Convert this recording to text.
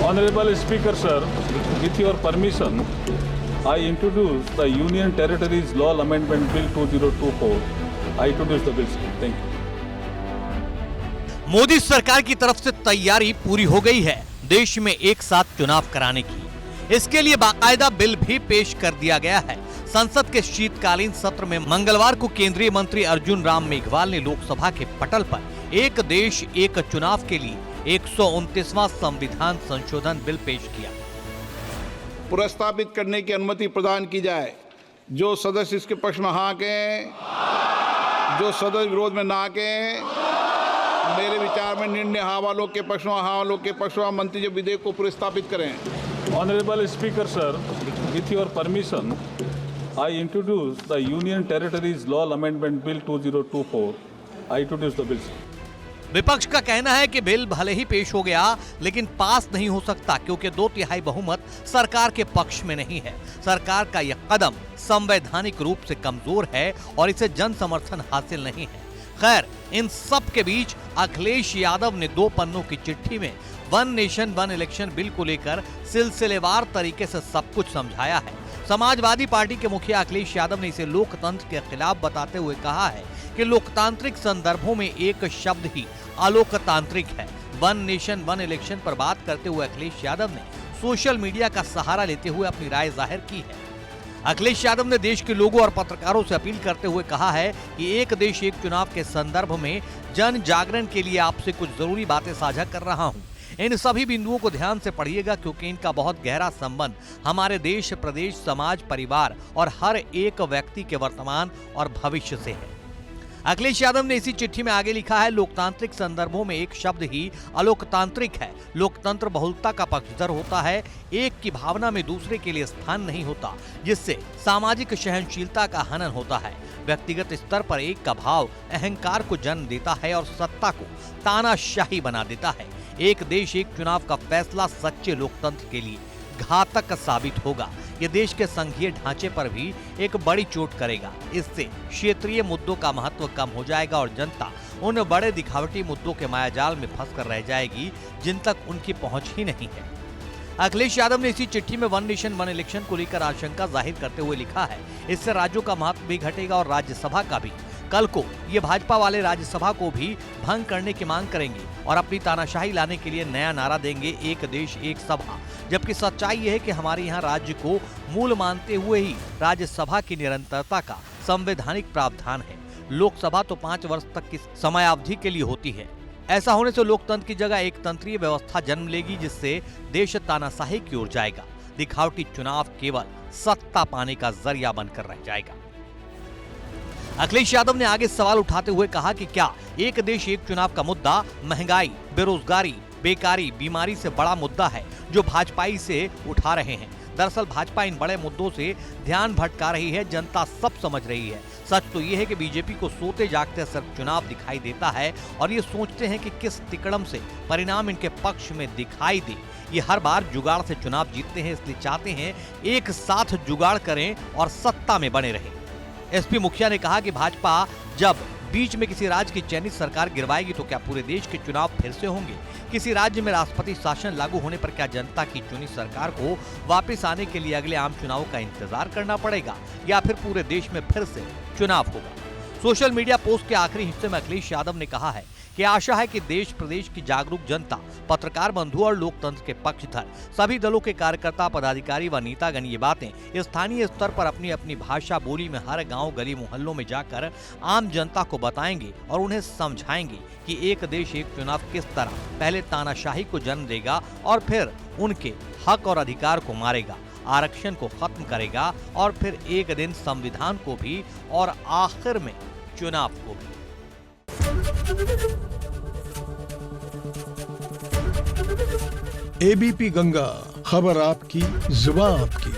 Honorable Speaker, sir, with your permission, I introduce the Union Territories Law Amendment Bill 2024. I introduce the bill, sir. Thank you. Modi सरकार की तरफ से तैयारी पूरी हो गई है देश में एक साथ चुनाव कराने की। इसके लिए बाकायदा बिल भी पेश कर दिया गया है। संसद के शीतकालीन सत्र में मंगलवार को केंद्रीय मंत्री अर्जुन राम मेघवाल ने लोकसभा के पटल पर एक देश एक चुनाव के लिए 129वां संविधान संशोधन बिल पेश किया। प्रस्तावित करने की अनुमति प्रदान की जाए। जो सदस्य इसके पक्ष में हाँ कहें, जो सदस्य विरोध में ना कहें। मेरे विचार में निर्णय हाँ वालों के पक्ष में, हाँ वालों के पक्ष में मंत्री जो विधेयक को प्रस्तावित करें। Honorable Speaker, sir, with your permission, I introduce the Union Territories Law Amendment Bill 2024. I introduce the bill, sir. विपक्ष का कहना है कि बिल भले ही पेश हो गया लेकिन पास नहीं हो सकता क्योंकि 2/3 बहुमत सरकार के पक्ष में नहीं है। सरकार का यह कदम संवैधानिक रूप से कमजोर है और इसे जन समर्थन हासिल नहीं है। खैर, इन सब के बीच अखिलेश यादव ने 2 पन्नों की चिट्ठी में one nation one election bill को लेकर सिलसिलेवार तरीके से सब कुछ समझाया है। समाजवादी पार्टी के मुखिया अखिलेश यादव ने इसे लोकतंत्र के खिलाफ बताते हुए कहा है कि लोकतांत्रिक संदर्भों में एक शब्द ही अलोकतांत्रिक है। वन नेशन वन इलेक्शन पर बात करते हुए अखिलेश यादव ने सोशल मीडिया का सहारा लेते हुए अपनी राय जाहिर की है। अखिलेश यादव ने देश के लोगों और पत्रकारों से अपील करते हुए कहा है कि एक देश एक चुनाव के संदर्भ में जन जागरण के लिए आपसे कुछ जरूरी बातें साझा कर रहा हूं। इन सभी बिंदुओं को ध्यान से पढ़िएगा क्योंकि इनका बहुत गहरा संबंध हमारे देश, प्रदेश, समाज, परिवार और हर एक व्यक्ति के वर्तमान और भविष्य से है। अखिलेश यादव ने इसी चिट्ठी में आगे लिखा है, लोकतांत्रिक संदर्भों में एक शब्द ही अलोकतांत्रिक है। लोकतंत्र बहुलता का पक्षधर होता है, एक की भावना में दूसरे के लिए स्थान नहीं होता, जिससे सामाजिक सहनशीलता का हनन होता है। व्यक्तिगत स्तर पर एक का भाव अहंकार को जन्म देता है और सत्ता को तानाशाही बना देता है। एक देश एक चुनाव का फैसला सच्चे लोकतंत्र के लिए घातक साबित होगा। ये देश के संघीय ढांचे पर भी एक बड़ी चोट करेगा। इससे क्षेत्रीय मुद्दों का महत्व कम हो जाएगा और जनता उन बड़े दिखावटी मुद्दों के मायाजाल में फंसकर रह जाएगी जिन तक उनकी पहुंच ही नहीं है। अखिलेश यादव ने इसी चिट्ठी में वन नेशन वन इलेक्शन को लेकर आशंका जाहिर करते हुए लिखा है, इससे राज्यों का महत्व भी घटेगा और राज्यसभा का भी। कल को ये भाजपा वाले राज्यसभा को भी भंग करने की मांग करेंगे और अपनी तानाशाही लाने के लिए नया नारा देंगे, एक देश एक सभा। जबकि सच्चाई यह है कि हमारे यहाँ राज्य को मूल मानते हुए ही राज्यसभा की निरंतरता का संवैधानिक प्रावधान है। लोकसभा तो 5 वर्ष तक की समयावधि के लिए होती है। ऐसा होने से लोकतंत्र की जगह एक तंत्रीय व्यवस्था जन्म लेगी जिससे देश तानाशाही की ओर जाएगा। दिखावटी चुनाव केवल सत्ता पाने का जरिया बनकर रह जाएगा। अखिलेश यादव ने आगे सवाल उठाते हुए कहा कि क्या एक देश एक चुनाव का मुद्दा महंगाई, बेरोजगारी, बेकारी, बीमारी से बड़ा मुद्दा है जो भाजपाई से उठा रहे हैं। दरअसल भाजपा इन बड़े मुद्दों से ध्यान भटका रही है, जनता सब समझ रही है। सच तो ये है कि बीजेपी को सोते जागते सिर्फ चुनाव दिखाई देता है और ये सोचते हैं कि किस तिकड़म से परिणाम इनके पक्ष में दिखाई दे। ये हर बार जुगाड़ से चुनाव जीतते हैं, इसलिए चाहते हैं एक साथ जुगाड़ करें और सत्ता में बने रहें। एसपी मुखिया ने कहा कि भाजपा जब बीच में किसी राज्य की चयनित सरकार गिरवाएगी तो क्या पूरे देश के चुनाव फिर से होंगे? किसी राज्य में राष्ट्रपति शासन लागू होने पर क्या जनता की चुनी सरकार को वापस आने के लिए अगले आम चुनाव का इंतजार करना पड़ेगा या फिर पूरे देश में फिर से चुनाव होगा? सोशल मीडिया पोस्ट के आखिरी हिस्से में अखिलेश यादव ने कहा है कि आशा है कि देश प्रदेश की जागरूक जनता, पत्रकार बंधु और लोकतंत्र के पक्षधर सभी दलों के कार्यकर्ता, पदाधिकारी व नेतागण ये बातें स्थानीय स्तर पर अपनी अपनी भाषा बोली में हर गांव, गली, मोहल्लों में जाकर आम जनता को बताएंगे और उन्हें समझाएंगे कि एक देश एक चुनाव किस तरह पहले तानाशाही को जन्म देगा और फिर उनके हक और अधिकार को मारेगा, आरक्षण को खत्म करेगा और फिर एक दिन संविधान को भी और आखिर में चुनाव को भी। एबीपी गंगा, खबर आपकी, जुबान आपकी।